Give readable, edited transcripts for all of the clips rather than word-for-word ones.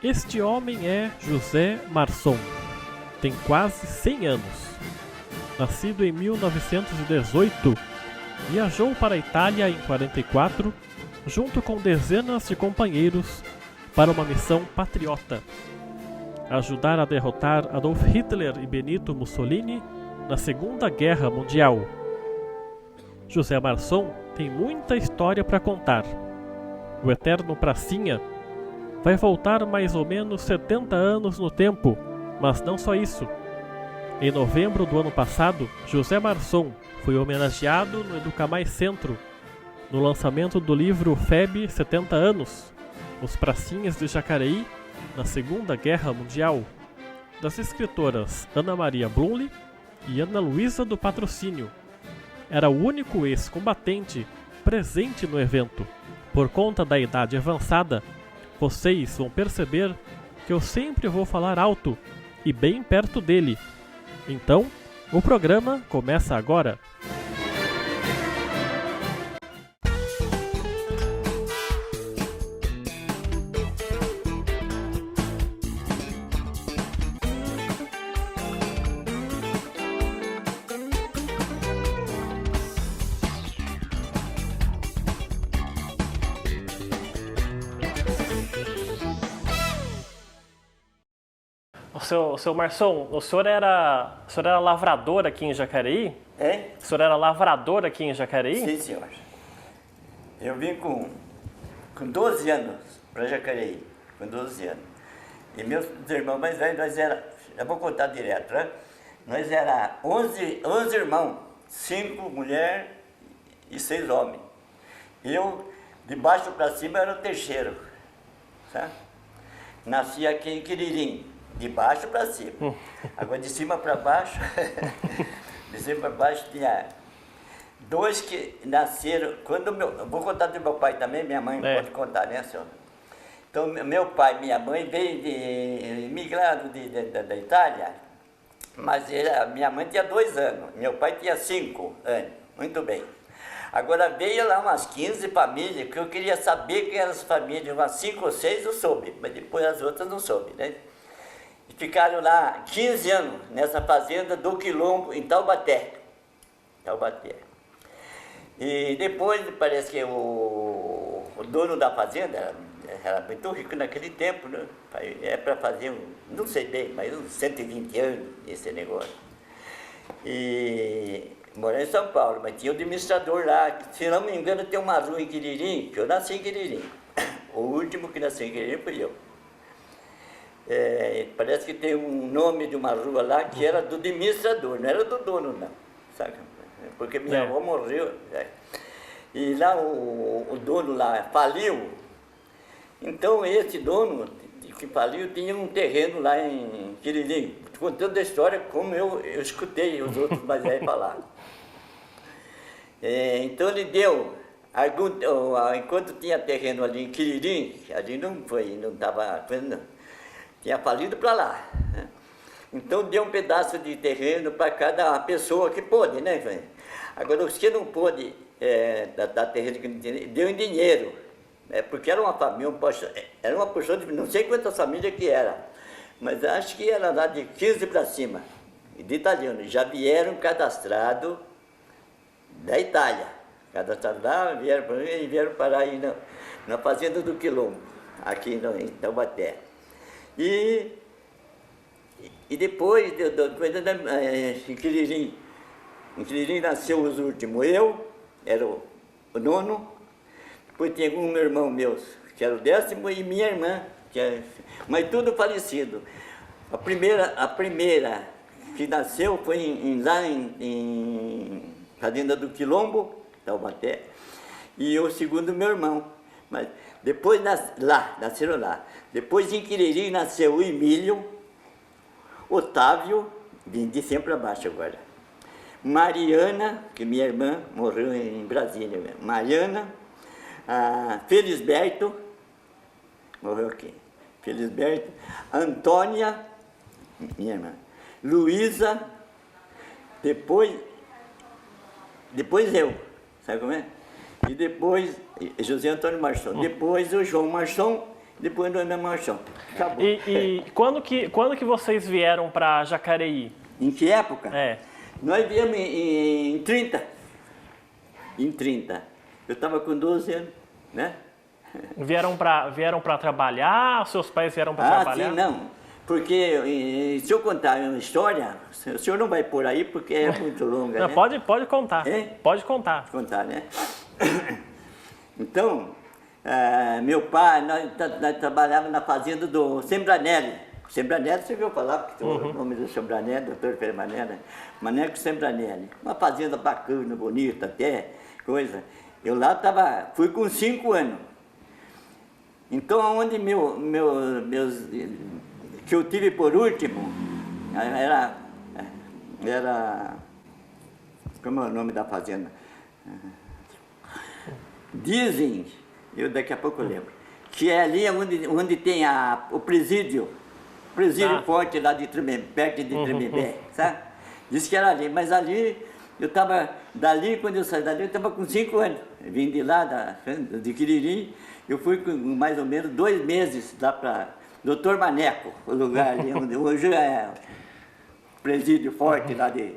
Este homem é José Marçom. Tem quase 100 anos. Nascido em 1918, viajou para a Itália em 44, junto com dezenas de companheiros, para uma missão patriota: ajudar a derrotar Adolf Hitler e Benito Mussolini na Segunda Guerra Mundial. José Marçom tem muita história para contar. O eterno pracinha vai voltar mais ou menos 70 anos no tempo, mas não só isso. Em novembro do ano passado, José Marçom foi homenageado no Educamais Centro, no lançamento do livro FEB 70 anos, Os Pracinhas de Jacareí na Segunda Guerra Mundial, das escritoras Ana Maria Blumle e Ana Luísa do Patrocínio. Era o único ex-combatente presente no evento. Por conta da idade avançada, vocês vão perceber que eu sempre vou falar alto e bem perto dele. Então, o programa começa agora. Seu Marçom, o senhor era lavrador aqui em Jacareí? Hein? O senhor era lavrador aqui em Jacareí? Sim, senhor. Eu vim com 12 anos para Jacareí, com 12 anos. E meus irmãos mais velhos, nós era, eu vou contar direto, né? Nós era 11 irmãos, 5 mulheres e 6 homens. Eu, de baixo para cima, era o terceiro, sabe? Nasci aqui em Quiririm. De baixo para cima. Agora de cima para baixo, de cima para baixo tinha 2 que nasceram. Eu vou contar do meu pai também, minha mãe pode contar, né, senhor? Então, meu pai e minha mãe veio imigrado da Itália, mas minha mãe tinha 2 anos, meu pai tinha 5 anos, muito bem. Agora veio lá umas 15 famílias, que eu queria saber quem eram as famílias, umas 5 ou 6 eu soube, mas depois as outras não soube, né? Ficaram lá 15 anos nessa fazenda do Quilombo, em Taubaté. E depois parece que o dono da fazenda era muito rico naquele tempo, né? É para fazer, não sei bem, mas uns 120 anos esse negócio. E morei em São Paulo, mas tinha o administrador lá, que, se não me engano tem uma rua em Quiririm, que eu nasci em Quiririm. O último que nasceu em Quiririm fui eu. Parece que tem um nome de uma rua lá que era do administrador, não era do dono não, sabe? Porque minha avó morreu, e lá o dono lá faliu. Então esse dono que faliu tinha um terreno lá em Quiririm, contando a história como eu escutei os outros mais velhos falar. Então ele deu, enquanto tinha terreno ali em Quiririm, ali não estava, tinha falido para lá, né? Então deu um pedaço de terreno para cada pessoa que pôde, né? Agora os que não pôde dar terreno, deu em dinheiro, porque era uma família, era uma porção de não sei quantas famílias que era, mas acho que era lá de 15 para cima, de italianos, já vieram cadastrados da Itália, cadastrados lá, vieram parar aí na fazenda do Quilombo, aqui em Taubaté. E depois, em Quiririm nasceu os últimos. Eu era o 9º, depois tinha um irmão meu, que era o 10º, e minha irmã, mas tudo falecido. A primeira que nasceu foi lá em Fazenda do Quilombo, Taubaté, e o segundo meu irmão. Mas depois nasceram lá. Depois em Quiririm nasceu o Emílio, Otávio, de cima para baixo agora. Mariana, que minha irmã morreu em Brasília. Mariana, Felisberto, morreu aqui. Felisberto, Antônia, minha irmã, Luísa, depois eu, sabe como é? E depois, José Antônio Marçom. Depois o João Marçom depois nós não marchamos. Acabou. E quando que vocês vieram para Jacareí? Em que época? É. Nós viemos em 30. Em 30. Eu estava com 12 anos, né? Vieram para trabalhar? Seus pais vieram para trabalhar? Sim, não. Porque se eu contar uma história, o senhor não vai por aí porque é muito longa, Não, né? pode contar. É? Pode contar. Contar, né? Então, meu pai, nós trabalhávamos na fazenda do Sembranelli. Sembranelli, você ouviu falar, porque o nome do Sembranelli, doutor Pedro Maneco Sembranelli. Uma fazenda bacana, bonita até, coisa. Eu lá fui com 5 anos. Então, onde meus que eu tive por último, era como é o nome da fazenda? Dizem, daqui a pouco eu lembro, que é ali onde tem o presídio forte lá de Tremembé, perto de Tremembé, sabe? Diz que era ali, mas ali, quando eu saí dali, eu estava com 5 anos. Eu vim de lá, de Quiririm, eu fui com mais ou menos 2 meses lá para Doutor Maneco, o lugar ali onde hoje é o presídio forte lá de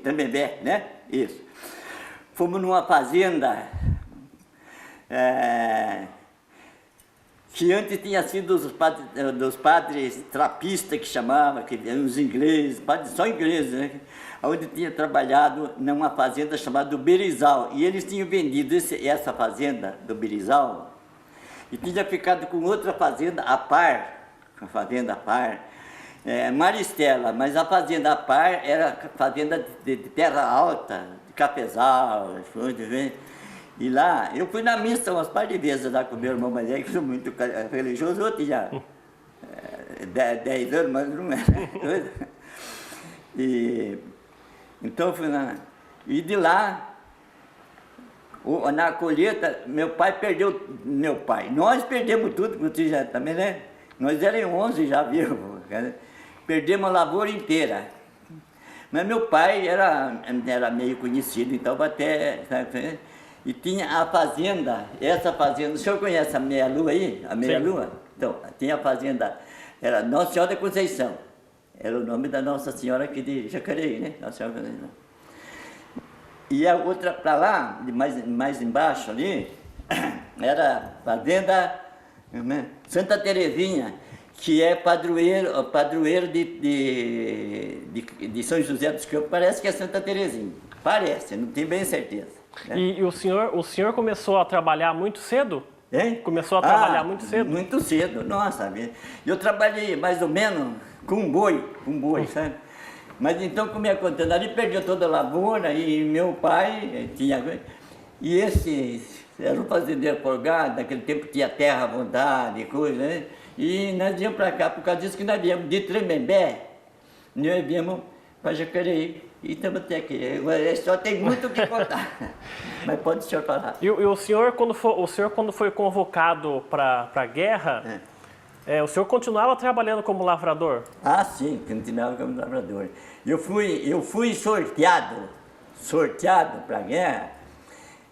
Tremembé, né? Isso. Fomos numa fazenda que antes tinha sido dos padres trapistas, que chamavam, que eram os ingleses, padres só ingleses, né? Onde tinha trabalhado numa fazenda chamada do Berizal. E eles tinham vendido essa fazenda do Berizal e tinha ficado com outra fazenda a par, Maristela, mas a fazenda a par era fazenda de terra alta, de cafezal, e lá, eu fui na missa umas par de vezes lá com meu irmão mais velho, que sou muito religioso, eu tinha 10 anos, mas não era. Então fui lá, e de lá, na colheita, nós perdemos tudo, porque já também, né? Nós éramos 11 já vivos, perdemos a lavoura inteira. Mas meu pai era meio conhecido, então até, sabe? E tinha a fazenda, essa fazenda, o senhor conhece a Meia Lua aí? A Meia Lua? Então, tinha a fazenda, era Nossa Senhora da Conceição, era o nome da Nossa Senhora aqui de Jacareí, né? Nossa Senhora da Conceição. E a outra para lá, mais embaixo ali, era a fazenda Santa Terezinha, que é padroeiro de São José dos Campos, parece que é Santa Terezinha. Parece, não tenho bem certeza. Né? E o senhor começou a trabalhar muito cedo? Hein? Começou a trabalhar muito cedo? Muito cedo, nossa. Eu trabalhei mais ou menos com um boi, sabe? Mas então, como ia contando, ali perdeu toda a lavoura e meu pai tinha... E esse era um fazendeiro folgado, naquele tempo tinha terra à vontade, coisa, né? E nós viemos para cá, por causa disso que nós viemos de Tremembé, nós viemos para Jacareí e estamos até aqui. Só tem muito o que contar, mas pode o senhor falar. E o senhor, quando foi convocado para a guerra, o senhor continuava trabalhando como lavrador? Ah, sim, continuava como lavrador. Eu fui sorteado para a guerra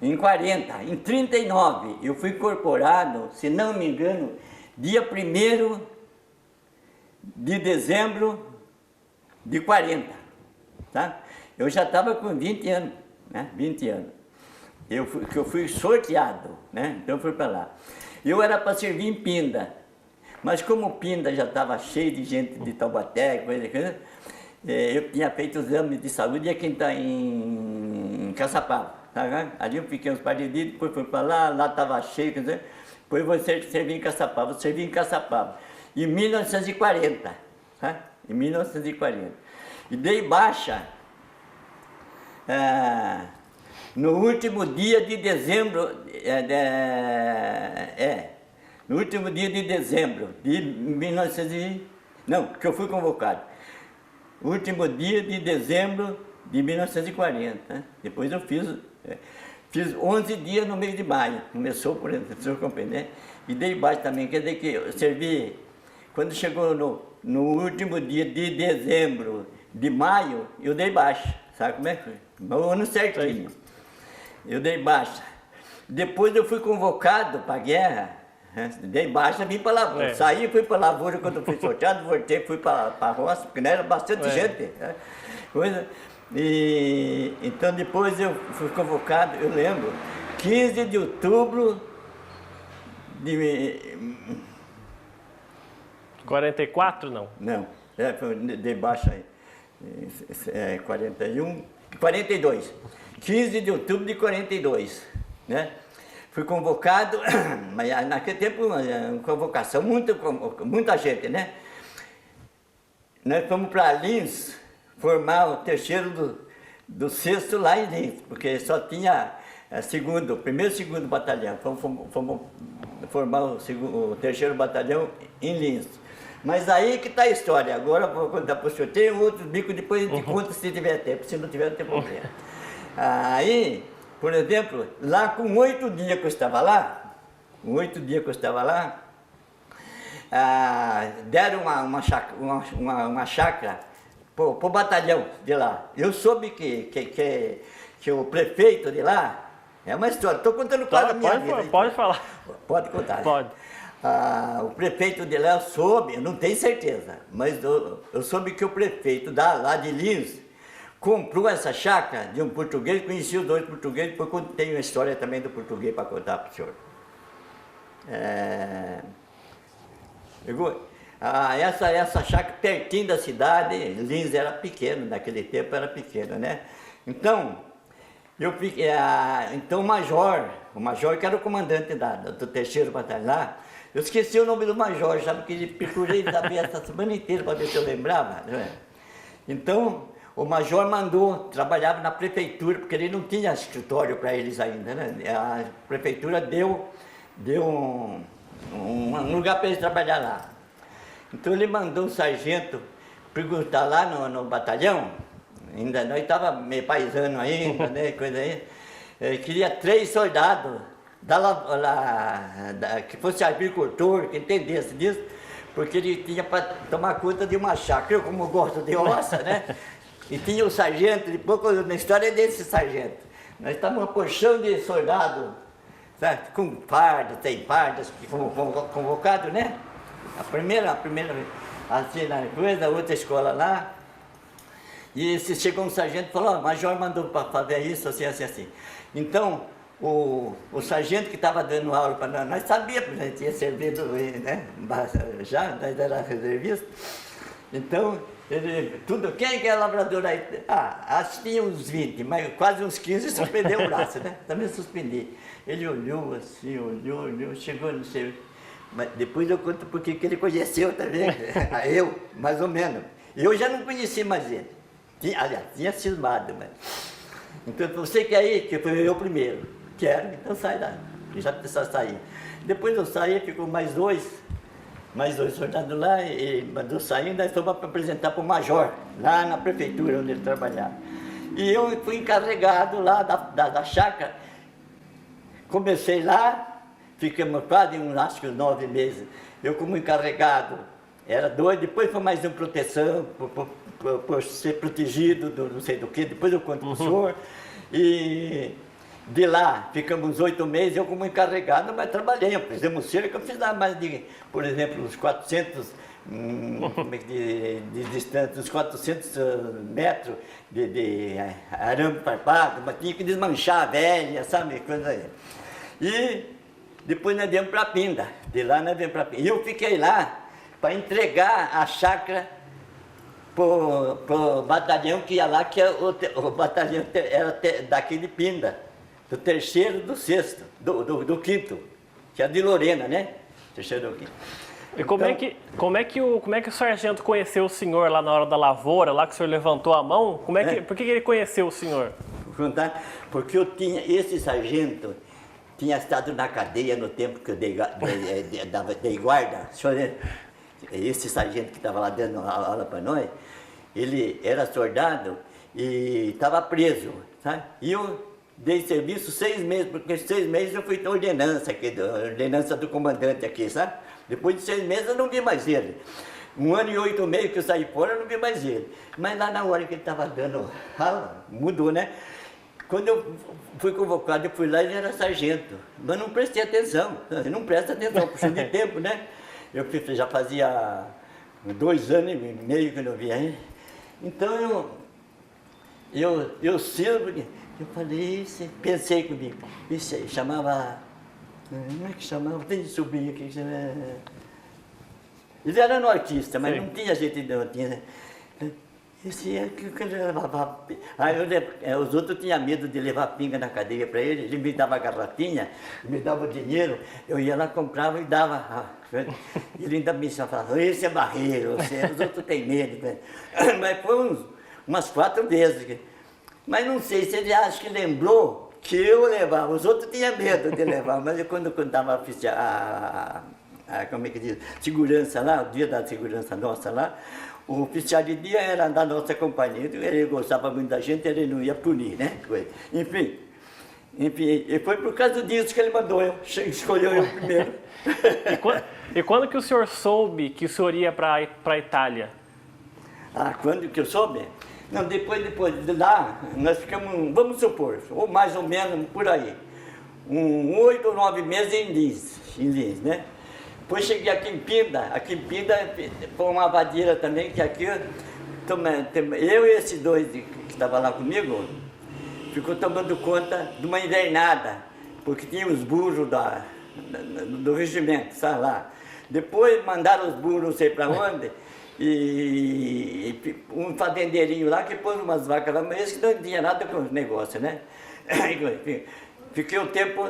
em 40, em 39, eu fui incorporado, se não me engano, dia 1º de dezembro de 40, tá? Eu já estava com 20 anos, né? 20 anos. Eu fui sorteado, né? Então eu fui para lá. Eu era para servir em Pinda, mas como Pinda já estava cheio de gente de Taubaté, coisa, eu tinha feito exame de saúde e aqui está em Caçapava, tá? Ali eu fiquei uns par de dias, depois fui para lá estava cheio, quer dizer, depois vou servir em Caçapava, em 1940, tá? Em 1940. E dei baixa no último dia de dezembro, no último dia de dezembro de 1900 não, que eu fui convocado. Último dia de dezembro de 1940. Né? Depois eu fiz 11 dias no mês de maio. Começou por exemplo, o senhor compreende? E dei baixa também, quer dizer que eu servi, quando chegou no último dia de dezembro de maio, eu dei baixa. Sabe como é que foi? No ano certinho. Eu dei baixa. Depois eu fui convocado para a guerra Dei baixa, vim para a lavoura. Saí, fui para a lavoura quando fui sorteado, voltei, fui para a roça, porque não era bastante gente. Né? Coisa. E então depois eu fui convocado, eu lembro, 15 de outubro de... 44, não? Não, foi de baixa aí. 42. 15 de outubro de 42, né? Fui convocado, mas naquele tempo, uma convocação, muita gente, né? Nós fomos para Lins formar o terceiro do sexto lá em Lins, porque só tinha primeiro e segundo batalhão. Fomos formar o terceiro batalhão em Lins. Mas aí que está a história. Agora vou contar para o senhor. Tem outros bicos, depois a gente conta se tiver tempo. Se não tiver, não tem problema. Aí, por exemplo, lá com 8 dias que eu estava lá, deram uma chácara para o batalhão de lá. Eu soube que o prefeito de lá, é uma história, estou contando quase a minha vida. Pode falar. Pode contar. Pode. O prefeito de lá, eu soube, não tenho certeza, mas eu soube que o prefeito lá de Lins comprou essa chácara de um português, conheci os 2 portugueses, depois eu tenho a história também do português para contar para o senhor. Essa chácara pertinho da cidade, Lins era pequeno, naquele tempo era pequeno, né? Então, eu fiquei, então o major que era o comandante do terceiro batalhão lá, eu esqueci o nome do major, sabe, que ele procurei saber essa semana inteira para ver se eu lembrava, né? Então, o major trabalhava na prefeitura, porque ele não tinha escritório para eles ainda, né? A prefeitura deu um lugar para eles trabalhar lá. Então ele mandou o sargento perguntar lá no batalhão, ainda nós estávamos meio paisano ainda, né, coisa aí, queria 3 soldados que fosse agricultor, que entendesse disso, porque ele tinha para tomar conta de uma chácara. Eu, como gosto de roça, né? E tinha o sargento, depois na história desse sargento. Nós estávamos uma porção de soldados, sabe, com fardas, sem fardas, convocados, né? A primeira assim, na coisa, outra escola lá. E chegou um sargento e falou, o major mandou para fazer isso, assim, assim, assim. Então, o sargento que estava dando aula para nós sabíamos, a gente tinha servido, né? Já, nós era reservista. Então, quem que é lavrador aí? Acho que tinha uns 20, mas quase uns 15 suspendeu o braço, né? Também suspendi. Ele olhou assim, olhou, chegou, não sei. Mas depois eu conto porque que ele conheceu também. Eu, mais ou menos. Eu já não conheci mais ele. Aliás, tinha cismado, mas... Então, você quer ir? Que foi eu primeiro. Quero, então sai daí. Já precisa sair. Depois eu saí, ficou mais dois soldados lá, e mandou sair, nós fomos para apresentar para o major, lá na prefeitura onde ele trabalhava. E eu fui encarregado lá da chácara. Comecei lá, ficamos quase acho que uns 9 meses. Eu como encarregado, era 2, depois foi mais uma proteção, por ser protegido do não sei do que, depois eu conto para o senhor. E de lá ficamos 8 meses, eu como encarregado, mas trabalhei, fizemos cerca, eu fiz lá mais de, por exemplo, uns 400 de distância, uns 400 metros de arame farpado, mas tinha que desmanchar a velha, sabe, coisa aí. E depois nós viemos para Pinda, de lá nós viemos para Pinda. E eu fiquei lá para entregar a chácara pro batalhão que ia lá, que o batalhão era daqui de Pinda, do terceiro, do sexto, do quinto, que é de Lorena, né? Terceiro do quinto. E como é que o sargento conheceu o senhor lá na hora da lavoura, lá que o senhor levantou a mão? Por que ele conheceu o senhor? Porque esse sargento tinha estado na cadeia no tempo que eu dei guarda. Esse sargento que estava lá dando aula para nós, ele era soldado e estava preso, sabe? E eu dei serviço 6 meses, porque 6 meses eu fui ter ordenança do comandante aqui, sabe? Depois de 6 meses eu não vi mais ele. 1 ano e 8 meses que eu saí fora, eu não vi mais ele. Mas lá na hora que ele estava dando aula, mudou, né? quando eu fui convocado, eu fui lá e ele era sargento. Mas não prestei atenção, não presta atenção, puxando de tempo, né? Eu já fazia 2 anos e meio que eu não via ele. Então eu sirvo, eu falei, pensei comigo, isso aí, chamava, como é que chamava? Tem sobrinho aqui, ele era nortista, mas não tinha jeito de não tinha, né? Esse é que ele levava. Aí os outros tinham medo de levar pinga na cadeia para ele me dava garrafinha, me dava dinheiro, eu ia lá, comprava e dava. Ele ainda me falava, esse é barreiro, os outros têm medo. Mas foi umas 4 vezes. Mas não sei se ele acha que lembrou que eu levava, os outros tinham medo de levar, mas eu, quando estava como é que diz, segurança lá, o dia da segurança nossa lá, o oficial de dia era da nossa companhia, ele gostava muito da gente, ele não ia punir, né? Enfim, e foi por causa disso que ele mandou escolheu eu primeiro. E quando que o senhor soube que o senhor ia para a Itália? Quando que eu soube? Não, depois de lá, nós ficamos, vamos supor, ou mais ou menos por aí, 8 ou 9 meses em Lins, né? Depois cheguei aqui em Pinda foi uma vadeira também, que aqui, eu e esses 2 que estavam lá comigo, ficou tomando conta de uma invernada, porque tinha os burros do regimento, sabe lá. Depois mandaram os burros não sei para onde, e um fazendeirinho lá que pôs umas vacas lá, mas esse não tinha nada com o negócio, né? Fiquei um tempo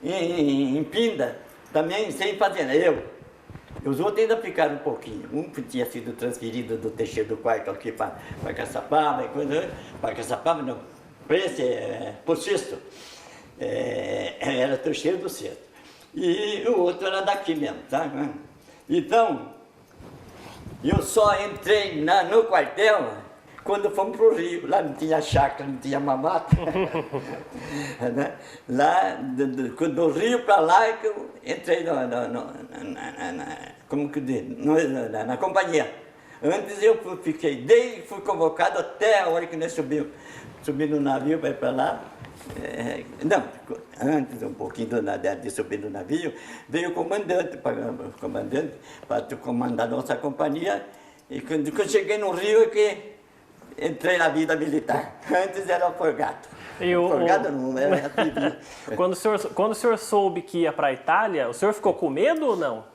em Pinda, também sem fazenda, os outros ainda ficaram um pouquinho. Um que tinha sido transferido do Teixeira do Quarto aqui para Caçapava, para Caçapava não, para esse Pocisto, era Teixeira do Cesto. E o outro era daqui mesmo, tá? Então, eu só entrei no quartel quando fomos para o Rio. Lá não tinha chácara, não tinha mamata. Lá, do Rio para lá, é que eu entrei na companhia. Antes eu fiquei, desde que fui convocado até a hora que nós subi no navio para ir para lá. Não, antes um pouquinho de subir no navio, veio o comandante para comandar nossa companhia. E quando eu cheguei no Rio é que entrei na vida militar. Antes era forgado. Forgado não, era civil. Quando o senhor soube que ia para a Itália, o senhor ficou com medo ou não?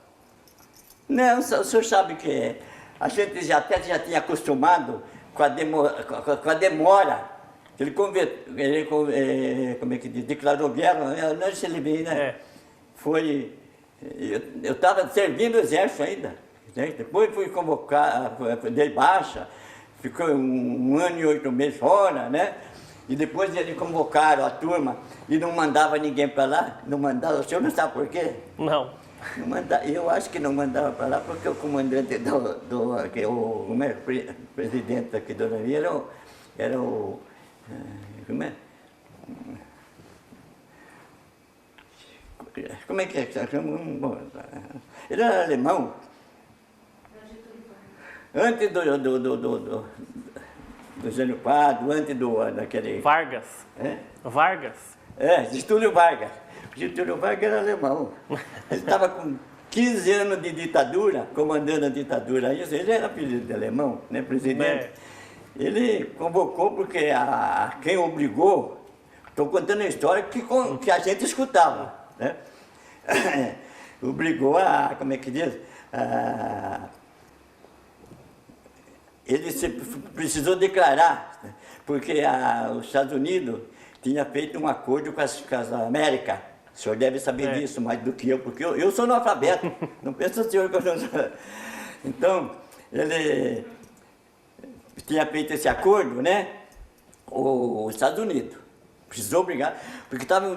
Não, o senhor sabe que a gente até já tinha acostumado com a demora. Ele como é que diz, declarou guerra, não se ele veio, né? Foi, eu estava servindo o exército ainda, né? Depois fui convocado, dei baixa, ficou 1 ano e 8 meses fora, né? E depois eles convocaram a turma e não mandava ninguém para lá, não mandava, o senhor não sabe por quê? Não. Não mandava, eu acho que não mandava para lá porque o comandante o presidente aqui do navio era o como é que é? Ele era alemão. Antes do Jânio Quadro, antes daquele... Vargas. Vargas. Getúlio Vargas. Getúlio Vargas era alemão. Ele estava com 15 anos de ditadura, comandando a ditadura. Ele era filho de alemão, né, presidente. Ele convocou porque quem obrigou, estou contando a história que a gente escutava, né? Obrigou como é que diz? Ele precisou declarar, porque os Estados Unidos tinha feito um acordo com as Américas. O senhor deve saber disso mais do que eu, porque eu sou analfabeto. Não pensa o senhor que eu não sou. Então, ele tinha feito esse acordo, né? Os Estados Unidos precisou brigar, porque estavam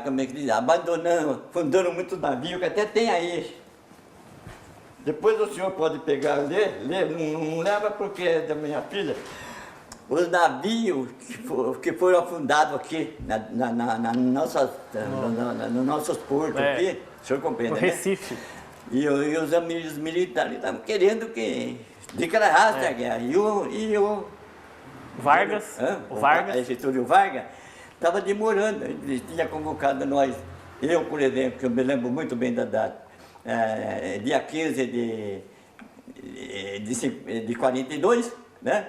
como é que diz, fundando muito navio, que até tem aí. Depois o senhor pode pegar, ler, não leva porque é da minha filha. Os navios que foram afundados aqui nos nossos portos aqui, o senhor compreende, né? Recife. E os amigos militares estavam querendo que declarasse a guerra. Vargas, o Vargas. Getúlio Vargas, estava demorando, ele tinha convocado nós, eu, por exemplo, que eu me lembro muito bem da data, dia 15 de 42, né?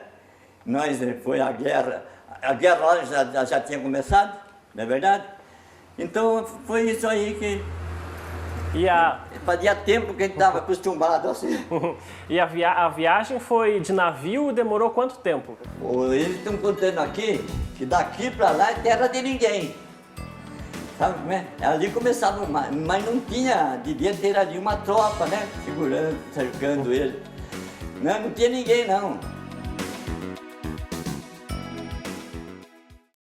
Nós, foi a guerra lá já tinha começado, não é verdade? Então foi isso aí que fazia tempo que a gente estava acostumado assim. E a viagem foi de navio e demorou quanto tempo? Eles estão contando aqui que daqui para lá é terra de ninguém. Sabe como é? Ali começava, mas não tinha, devia ter ali uma tropa, né? Segurando, cercando ele. Não tinha ninguém não.